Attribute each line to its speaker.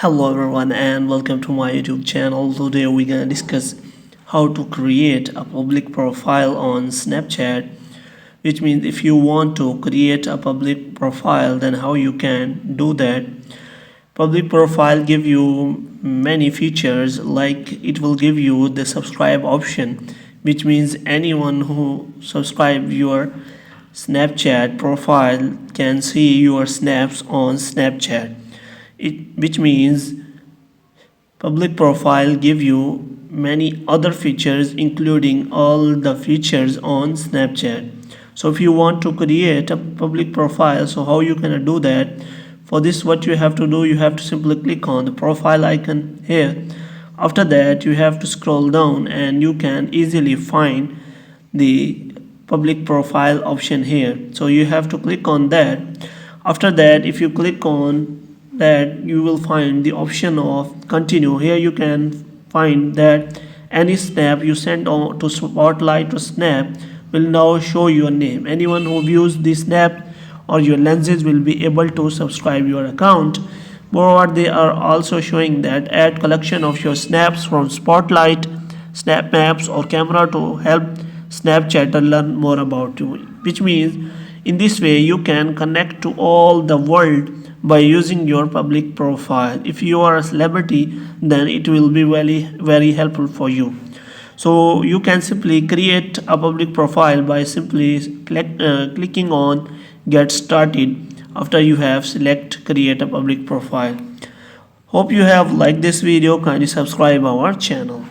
Speaker 1: Hello everyone and welcome to my YouTube channel. Today we're gonna discuss how to create a public profile on Snapchat, which means if you want to create a public profile, then how you can do that. Public profile give you many features, like it will give you the subscribe option, which means anyone who subscribe your Snapchat profile can see your snaps on Snapchat. Which means public profile give you many other features, including all the features on Snapchat. So if you want to create a public profile, so how you can do that? For this, what you have to do, you have to simply click on the profile icon here. After that, you have to scroll down and you can easily find the public profile option here. So you have to click on that. After that, if you click on that, you will find the option of continue. Here you can find that any snap you send on to Spotlight or Snap will now show your name. Anyone who views the snap or your lenses will be able to subscribe your account. Moreover, they are also showing that add collection of your snaps from Spotlight, Snap Maps or camera to help Snapchatter learn more about you, which means in this way you can connect to all the world by using your public profile. If you are a celebrity, then it will be very helpful for you. So you can simply create a public profile by simply clicking on get started after you have select create a public profile. Hope you have liked this video. Kindly subscribe our channel.